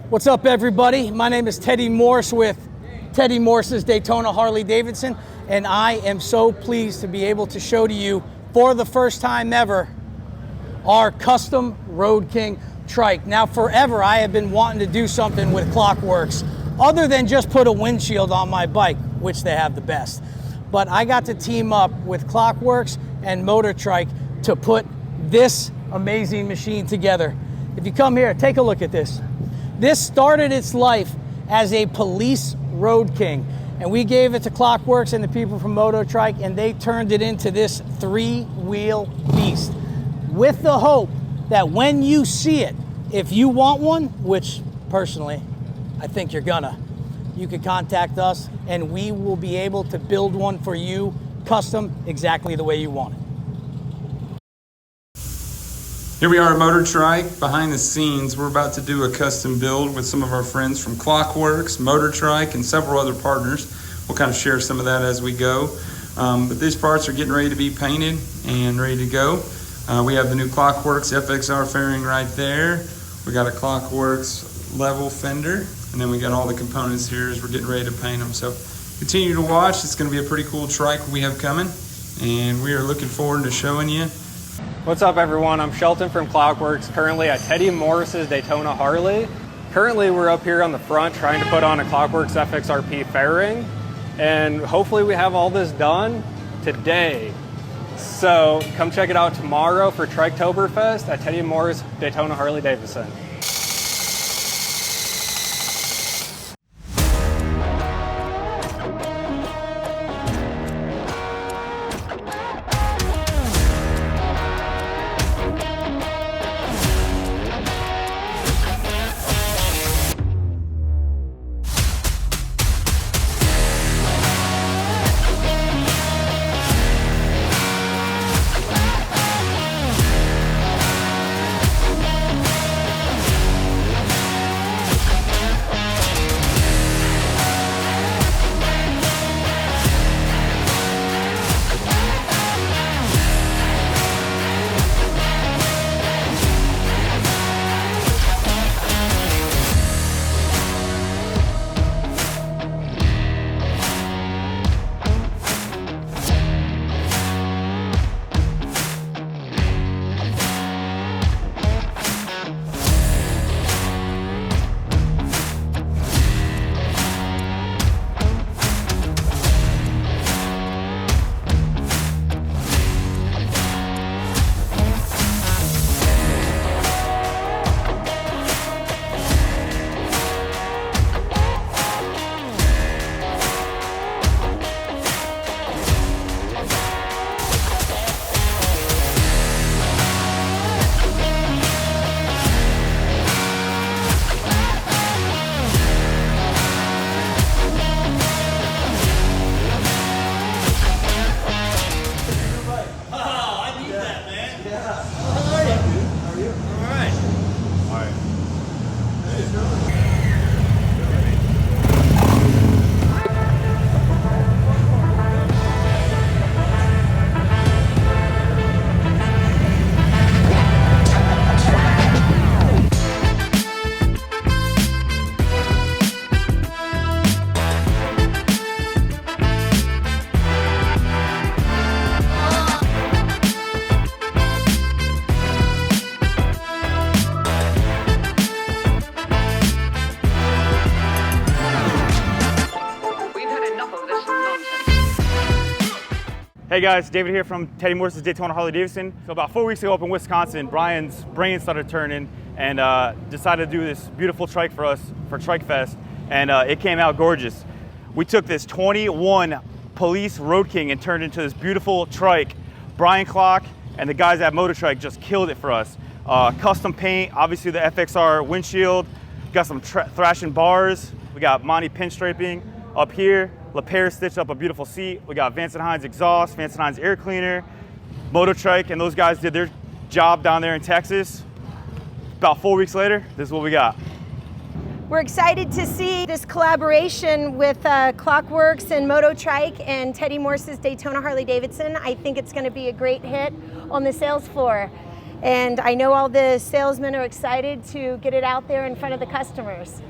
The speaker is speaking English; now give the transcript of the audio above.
What's up, everybody? My name is Teddy Morse with Teddy Morse's Daytona Harley-Davidson, and I am so pleased to be able to show to you, for the first time ever, our custom Road King trike. Now, forever I have been wanting to do something with Werks, other than just put a windshield on my bike, which they have the best. But I got to team up with Werks and Motor Trike to put this amazing machine together. If you come here, take a look at this. This started its life as a police Road King, and we gave it to Werks and the people from Moto Trike, and they turned it into this three-wheel beast, with the hope that when you see it, if you want one, which personally I think you're gonna, you can contact us and we will be able to build one for you, custom, exactly the way you want it. Here we are at Motor Trike. Behind the scenes, we're about to do a custom build with some of our friends from Werks, Motor Trike, and several other partners. We'll kind of share some of that as we go. But these parts are getting ready to be painted and ready to go. We have the new Werks FXR fairing right there. We got a Werks level fender, and then we got all the components here as we're getting ready to paint them. So continue to watch. It's going to be a pretty cool trike we have coming, and we are looking forward to showing you. What's up, everyone? I'm Shelton from Werks, currently at Teddy Morse's Daytona Harley. Currently, we're up here on the front trying to put on a Werks FXRP fairing, and hopefully we have all this done today. So come check it out tomorrow for Triketoberfest at Teddy Morse Daytona Harley-Davidson. Hey guys, David here from Teddy Morse's Daytona Harley-Davidson. So about 4 weeks ago up in Wisconsin, Brian's brain started turning and decided to do this beautiful trike for us for Trikefest, and it came out gorgeous. We took this 21 Police Road King and turned it into this beautiful trike. Brian Klock and the guys at Motor Trike just killed it for us. Custom paint, obviously the FXR windshield, got some Thrashin bars, we got Monty pinstriping up here, Lepera stitched up a beautiful seat. We got Vance and Hines exhaust, Vance and Hines air cleaner, Motor Trike, and those guys did their job down there in Texas. About 4 weeks later, this is what we got. We're excited to see this collaboration with Werks and Moto Trike and Teddy Morse's Daytona Harley-Davidson. I think it's going to be a great hit on the sales floor. And I know all the salesmen are excited to get it out there in front of the customers.